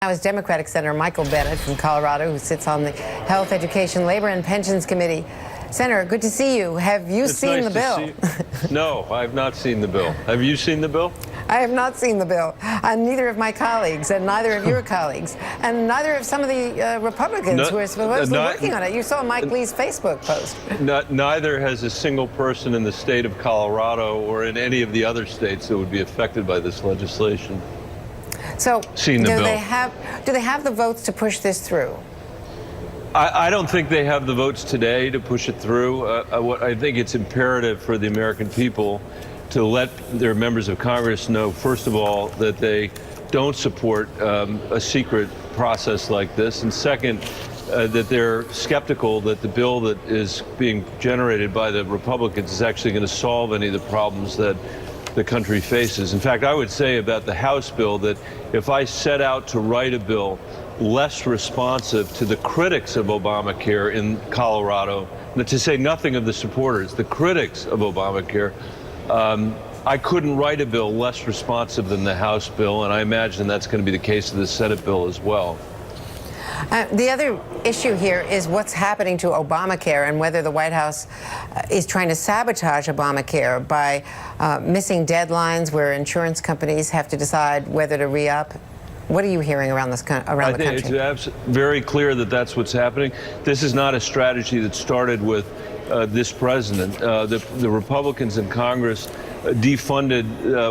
Now is Democratic Senator Michael Bennet from Colorado, who sits on the Health, Education, Labor, and Pensions Committee. Senator, good to see you. Have you seen the bill? No, I have not seen the bill. Have you seen the bill? I have not seen the bill. Neither of my colleagues, and neither of your colleagues, and neither of some of the Republicans who are supposedly working on it. You saw Mike Lee's Facebook post. Neither has a single person in the state of Colorado or in any of the other states that would be affected by this legislation. So, seen the bill. Do they have the votes to push this through? I don't think they have the votes today to push it through. I think it's imperative for the American people to let their members of Congress know, first of all, that they don't support a secret process like this, and second, that they're skeptical that the bill that is being generated by the Republicans is actually going to solve any of the problems that the country faces. In fact, I would say about the House bill that if I set out to write a bill less responsive to the critics of Obamacare in Colorado, to say nothing of the supporters, the critics of Obamacare, I couldn't write a bill less responsive than the House bill, and I imagine that's going to be the case of the Senate bill as well. The other issue here is what's happening to Obamacare and whether the White House is trying to sabotage Obamacare by missing deadlines where insurance companies have to decide whether to re-up. What are you hearing around the country? I think it's very clear that that's what's happening. This is not a strategy that started with this president. The Republicans in Congress defunded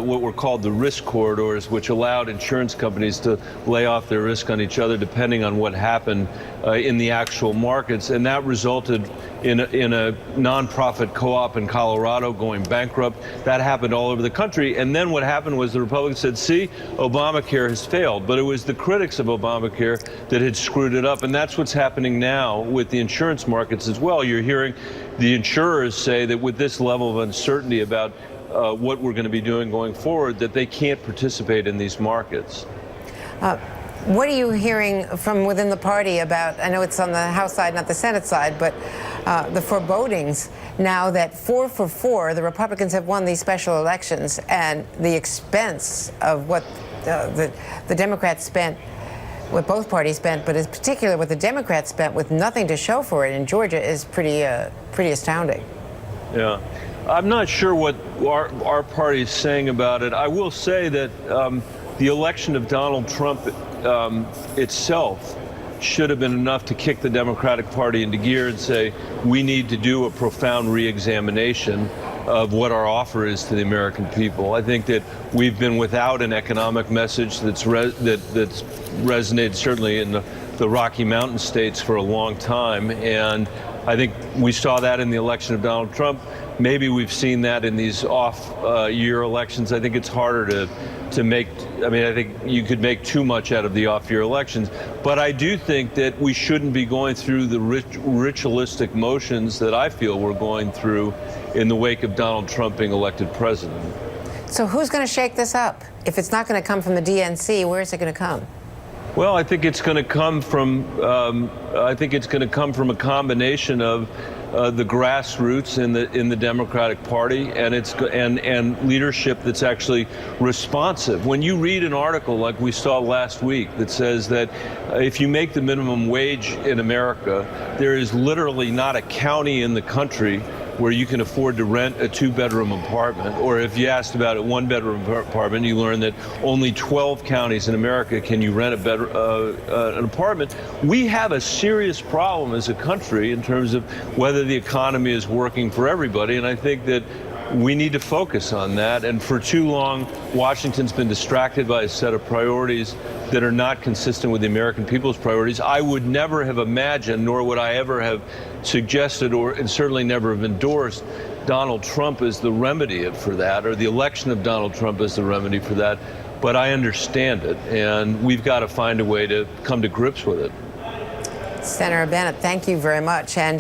what were called the risk corridors, which allowed insurance companies to lay off their risk on each other depending on what happened in the actual markets. And that resulted in a nonprofit co-op in Colorado going bankrupt. That happened all over the country. And then what happened was the Republicans said, see, Obamacare has failed. But it was the critics of Obamacare that had screwed it up. And that's what's happening now with the insurance markets as well. You're hearing the insurers say that with this level of uncertainty about what we're going to be doing going forward, that they can't participate in these markets. What are you hearing from within the party about, I know it's on the House side, not the Senate side, but the forebodings now that 4 for 4, the Republicans have won these special elections, and the expense of what the Democrats spent, what both parties spent, but in particular what the Democrats spent with nothing to show for it in Georgia is pretty astounding. Yeah. I'm not sure what our party is saying about it. I will say that the election of Donald Trump itself should have been enough to kick the Democratic Party into gear and say, we need to do a profound re-examination of what our offer is to the American people. I think that we've been without an economic message that's resonated certainly in the Rocky Mountain states for a long time, and I think we saw that in the election of Donald Trump. Maybe we've seen that in these off-year elections. I think it's harder to make, I mean, I think you could make too much out of the off-year elections. But I do think that we shouldn't be going through the ritualistic motions that I feel we're going through in the wake of Donald Trump being elected president. So who's going to shake this up? If it's not going to come from the DNC, where is it going to come? Well, I think it's going to come from a combination of the grassroots in the Democratic Party and leadership that's actually responsive. When you read an article like we saw last week that says that if you make the minimum wage in America, there is literally not a county in the country where you can afford to rent a 2-bedroom apartment, or if you asked about a 1-bedroom apartment, you learn that only 12 counties in America can you rent an apartment. We have a serious problem as a country in terms of whether the economy is working for everybody, and I think that we need to focus on that. And for too long, Washington's been distracted by a set of priorities that are not consistent with the American people's priorities. I would never have imagined, nor would I ever have suggested, and certainly never have endorsed, Donald Trump as the remedy for that, or the election of Donald Trump as the remedy for that. But I understand it, and we've got to find a way to come to grips with it. Senator Bennet, thank you very much. And